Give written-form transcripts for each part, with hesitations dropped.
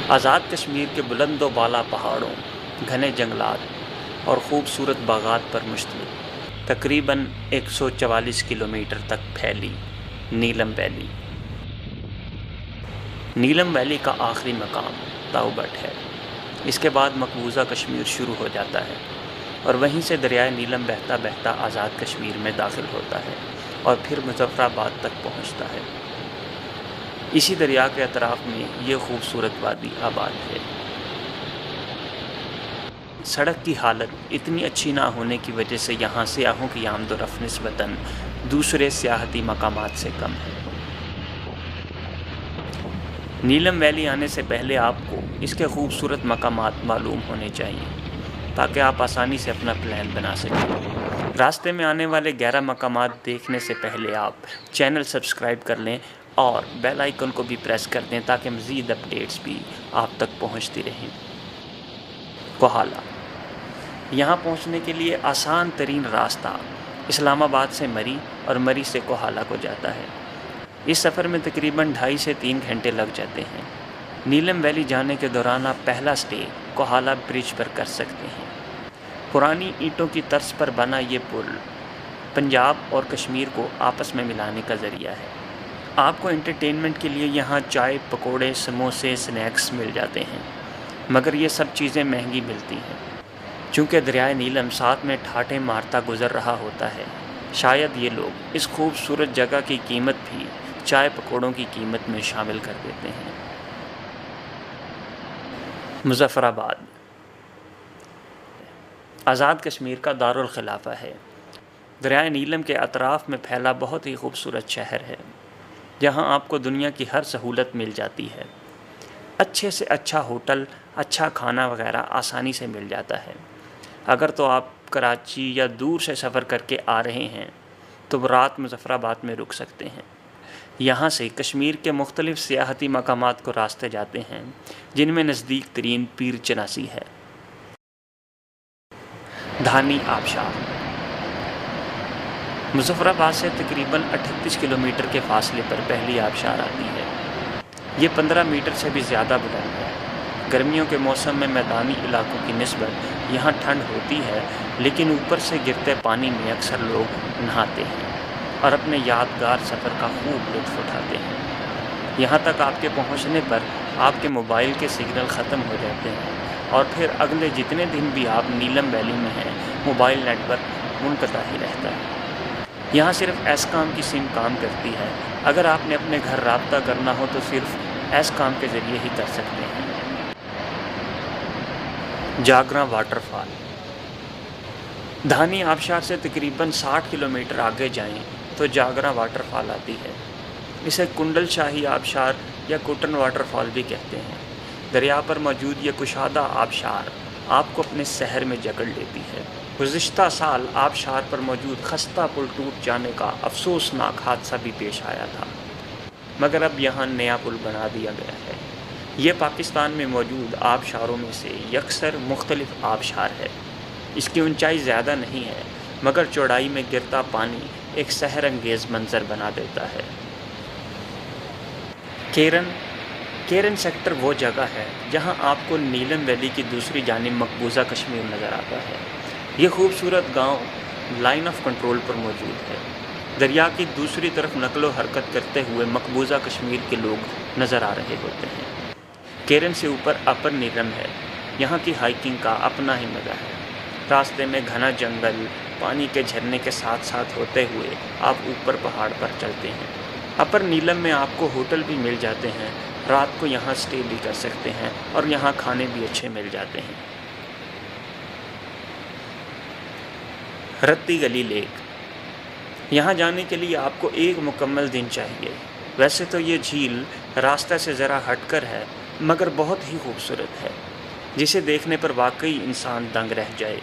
آزاد کشمیر کے بلند و بالا پہاڑوں، گھنے جنگلات اور خوبصورت باغات پر مشتمل تقریباً 144 کلومیٹر تک پھیلی نیلم ویلی۔ نیلم ویلی کا آخری مقام تاؤ بٹ ہے۔ اس کے بعد مقبوضہ کشمیر شروع ہو جاتا ہے اور وہیں سے دریائے نیلم بہتا بہتا آزاد کشمیر میں داخل ہوتا ہے اور پھر مظفر آباد تک پہنچتا ہے۔ اسی دریا کے اطراف میں یہ خوبصورت وادی آباد ہے۔ سڑک کی حالت اتنی اچھی نہ ہونے کی وجہ سے یہاں سیاحوں کی آمد و رفت نسبتاً دوسرے سیاحتی مقامات سے کم ہے۔ نیلم ویلی آنے سے پہلے آپ کو اس کے خوبصورت مقامات معلوم ہونے چاہیے تاکہ آپ آسانی سے اپنا پلان بنا سکیں۔ راستے میں آنے والے 11 مقامات دیکھنے سے پہلے آپ چینل سبسکرائب کر لیں اور بیل آئیکن کو بھی پریس کر دیں تاکہ مزید اپڈیٹس بھی آپ تک پہنچتی رہیں۔ کوہالہ، یہاں پہنچنے کے لیے آسان ترین راستہ اسلام آباد سے مری اور مری سے کوہالہ کو جاتا ہے۔ اس سفر میں تقریباً 2.5 سے 3 گھنٹے لگ جاتے ہیں۔ نیلم ویلی جانے کے دوران آپ پہلا سٹے کوہالہ برج پر کر سکتے ہیں۔ پرانی اینٹوں کی طرز پر بنا یہ پل پنجاب اور کشمیر کو آپس میں ملانے کا ذریعہ ہے۔ آپ کو انٹرٹینمنٹ کے لیے یہاں چائے، پکوڑے، سموسے، سنیکس مل جاتے ہیں، مگر یہ سب چیزیں مہنگی ملتی ہیں۔ چونکہ دریائے نیلم ساتھ میں ٹھاٹھیں مارتا گزر رہا ہوتا ہے، شاید یہ لوگ اس خوبصورت جگہ کی قیمت بھی چائے پکوڑوں کی قیمت میں شامل کر دیتے ہیں۔ مظفر آباد آزاد کشمیر کا دارالخلافہ ہے۔ دریائے نیلم کے اطراف میں پھیلا بہت ہی خوبصورت شہر ہے، جہاں آپ کو دنیا کی ہر سہولت مل جاتی ہے۔ اچھے سے اچھا ہوٹل، اچھا کھانا وغیرہ آسانی سے مل جاتا ہے۔ اگر تو آپ کراچی یا دور سے سفر کر کے آ رہے ہیں تو رات مظفر آباد میں رک سکتے ہیں۔ یہاں سے کشمیر کے مختلف سیاحتی مقامات کو راستے جاتے ہیں، جن میں نزدیک ترین پیر چناسی ہے۔ دھانی آبشار مظفر آباد سے تقریباً 38 کلومیٹر کے فاصلے پر پہلی آبشار آتی ہے۔ یہ 15 میٹر سے بھی زیادہ بلند ہے۔ گرمیوں کے موسم میں میدانی علاقوں کی نسبت یہاں ٹھنڈ ہوتی ہے، لیکن اوپر سے گرتے پانی میں اکثر لوگ نہاتے ہیں اور اپنے یادگار سفر کا خوب لطف اٹھاتے ہیں۔ یہاں تک آپ کے پہنچنے پر آپ کے موبائل کے سگنل ختم ہو جاتے ہیں اور پھر اگلے جتنے دن بھی آپ نیلم ویلی میں ہیں موبائل نیٹ ورک منقطع ہی رہتا ہے۔ یہاں صرف ایس کام کی سم کام کرتی ہے۔ اگر آپ نے اپنے گھر رابطہ کرنا ہو تو صرف ایس کام کے ذریعے ہی کر سکتے ہیں۔ جاگراں واٹر فال دھانی آبشار سے تقریباً 60 کلومیٹر آگے جائیں تو جاگراں واٹر فال آتی ہے۔ اسے کنڈل شاہی آبشار یا کوٹن واٹر فال بھی کہتے ہیں۔ دریا پر موجود یہ کشادہ آبشار آپ کو اپنے سحر میں جکڑ لیتی ہے۔ گزشتہ سال آبشار پر موجود خستہ پل ٹوٹ جانے کا افسوسناک حادثہ بھی پیش آیا تھا، مگر اب یہاں نیا پل بنا دیا گیا ہے۔ یہ پاکستان میں موجود آبشاروں میں سے یکسر مختلف آبشار ہے۔ اس کی اونچائی زیادہ نہیں ہے، مگر چوڑائی میں گرتا پانی ایک سحر انگیز منظر بنا دیتا ہے۔ کیرن سیکٹر وہ جگہ ہے جہاں آپ کو نیلم ویلی کی دوسری جانب مقبوضہ کشمیر نظر آتا ہے۔ یہ خوبصورت گاؤں لائن آف کنٹرول پر موجود ہے۔ دریا کی دوسری طرف نقل و حرکت کرتے ہوئے مقبوضہ کشمیر کے لوگ نظر آ رہے ہوتے ہیں۔ کیرن سے اوپر اپر نیلم ہے۔ یہاں کی ہائیکنگ کا اپنا ہی مزہ ہے۔ راستے میں گھنا جنگل، پانی کے جھرنے کے ساتھ ساتھ ہوتے ہوئے آپ اوپر پہاڑ پر چلتے ہیں۔ اپر نیلم میں آپ کو ہوٹل بھی مل جاتے ہیں، رات کو یہاں سٹے بھی کر سکتے ہیں اور یہاں کھانے بھی اچھے مل جاتے ہیں۔ رتی گلی لیک، یہاں جانے کے لیے آپ کو ایک مکمل دن چاہیے۔ ویسے تو یہ جھیل راستہ سے ذرا ہٹ کر ہے، مگر بہت ہی خوبصورت ہے، جسے دیکھنے پر واقعی انسان دنگ رہ جائے۔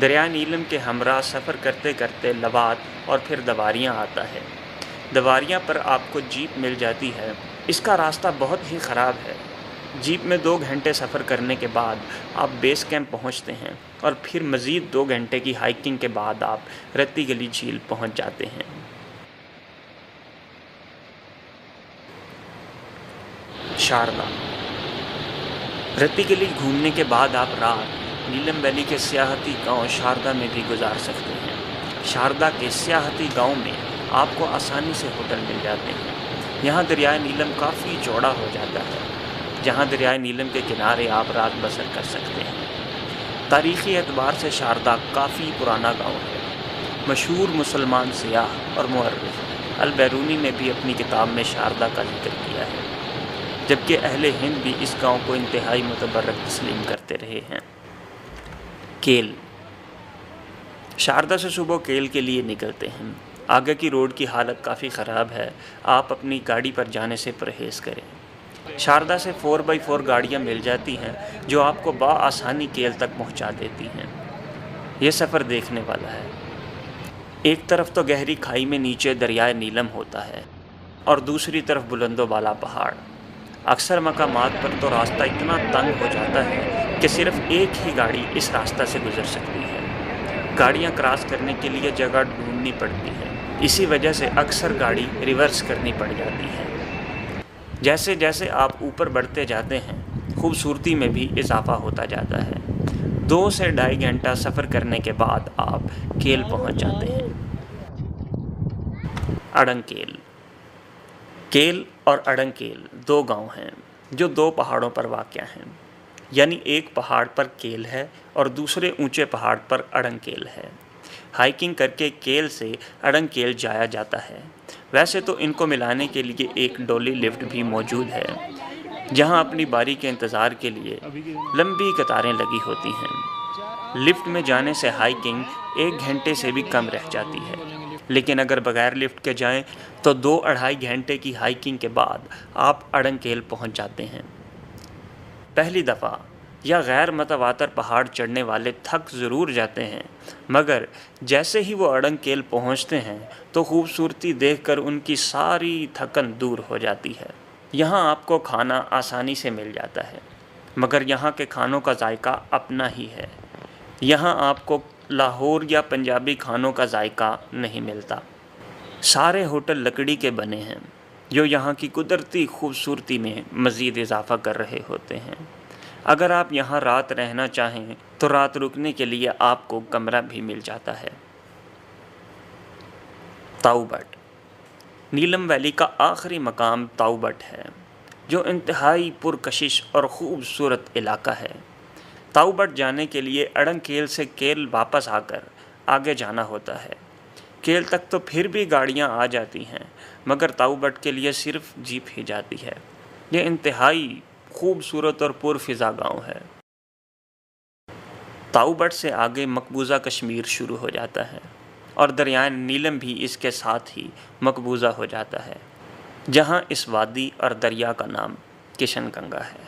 دریائے نیلم کے ہمراہ سفر کرتے کرتے لوات اور پھر دواریاں آتا ہے۔ دواریاں پر آپ کو جیپ مل جاتی ہے۔ اس کا راستہ بہت ہی خراب ہے۔ جیپ میں 2 گھنٹے سفر کرنے کے بعد آپ بیس کیمپ پہنچتے ہیں اور پھر مزید 2 گھنٹے کی ہائیکنگ کے بعد آپ رتی گلی جھیل پہنچ جاتے ہیں۔ شاردا، رتی گلی گھومنے کے بعد آپ رات نیلم ویلی کے سیاحتی گاؤں شاردا میں بھی گزار سکتے ہیں۔ شاردا کے سیاحتی گاؤں میں آپ کو آسانی سے ہوٹل مل جاتے ہیں۔ یہاں دریائے نیلم کافی چوڑا ہو جاتا ہے، جہاں دریائے نیلم کے کنارے آپ رات بسر کر سکتے ہیں۔ تاریخی اعتبار سے شاردا کافی پرانا گاؤں ہے۔ مشہور مسلمان سیاح اور مورخ البیرونی نے بھی اپنی کتاب میں شاردا کا ذکر کیا ہے، جبکہ اہل ہند بھی اس گاؤں کو انتہائی متبرک تسلیم کرتے رہے ہیں۔ کیل۔ شاردا سے صبح کیل کے لیے نکلتے ہیں۔ آگے کی روڈ کی حالت کافی خراب ہے، آپ اپنی گاڑی پر جانے سے پرہیز کریں۔ شاردا سے 4x4 گاڑیاں مل جاتی ہیں جو آپ کو بآسانی کیل تک پہنچا دیتی ہیں۔ یہ سفر دیکھنے والا ہے۔ ایک طرف تو گہری کھائی میں نیچے دریائے نیلم ہوتا ہے اور دوسری طرف بلند و بالا پہاڑ۔ اکثر مقامات پر تو راستہ اتنا تنگ ہو جاتا ہے کہ صرف ایک ہی گاڑی اس راستہ سے گزر سکتی ہے۔ گاڑیاں کراس کرنے کے لیے جگہ ڈھونڈنی پڑتی ہے، اسی وجہ سے اکثر گاڑی ریورس کرنی پڑ جاتی ہے۔ جیسے جیسے آپ اوپر بڑھتے جاتے ہیں، خوبصورتی میں بھی اضافہ ہوتا جاتا ہے۔ 2 سے 2.5 گھنٹہ سفر کرنے کے بعد آپ کیل پہنچ جاتے ہیں۔ اڈنگ کیل۔ کیل اور اڈنگ کیل 2 گاؤں ہیں جو 2 پہاڑوں پر واقع ہیں، یعنی ایک پہاڑ پر کیل ہے اور دوسرے اونچے پہاڑ پر اڈنگ کیل ہے۔ ہائیکنگ کر کے کیل سے اڈنگ کیل جایا جاتا ہے۔ ویسے تو ان کو ملانے کے لیے ایک ڈولی لفٹ بھی موجود ہے، جہاں اپنی باری کے انتظار کے لیے لمبی قطاریں لگی ہوتی ہیں۔ لفٹ میں جانے سے ہائیکنگ 1 گھنٹے سے بھی کم رہ جاتی ہے، لیکن اگر بغیر لفٹ کے جائیں تو 2-2.5 گھنٹے کی ہائیکنگ کے بعد آپ اڈنگ کیل پہنچ جاتے ہیں۔ پہلی دفعہ یا غیر متواتر پہاڑ چڑھنے والے تھک ضرور جاتے ہیں، مگر جیسے ہی وہ اڈنگ کیل پہنچتے ہیں تو خوبصورتی دیکھ کر ان کی ساری تھکن دور ہو جاتی ہے۔ یہاں آپ کو کھانا آسانی سے مل جاتا ہے، مگر یہاں کے کھانوں کا ذائقہ اپنا ہی ہے۔ یہاں آپ کو لاہور یا پنجابی کھانوں کا ذائقہ نہیں ملتا۔ سارے ہوٹل لکڑی کے بنے ہیں، جو یہاں کی قدرتی خوبصورتی میں مزید اضافہ کر رہے ہوتے ہیں۔ اگر آپ یہاں رات رہنا چاہیں تو رات رکنے کے لیے آپ کو کمرہ بھی مل جاتا ہے۔ تاؤ بٹ۔ نیلم ویلی کا آخری مقام تاؤ بٹ ہے، جو انتہائی پرکشش اور خوبصورت علاقہ ہے۔ تاؤ بٹ جانے کے لیے اڈنگ کیل سے کیل واپس آ کر آگے جانا ہوتا ہے۔ کیل تک تو پھر بھی گاڑیاں آ جاتی ہیں، مگر تاؤ بٹ کے لیے صرف جیپ ہی جاتی ہے۔ یہ انتہائی خوبصورت اور پرفضا گاؤں ہے۔ تاؤ بٹ سے آگے مقبوضہ کشمیر شروع ہو جاتا ہے اور دریائے نیلم بھی اس کے ساتھ ہی مقبوضہ ہو جاتا ہے، جہاں اس وادی اور دریا کا نام کشن گنگا ہے۔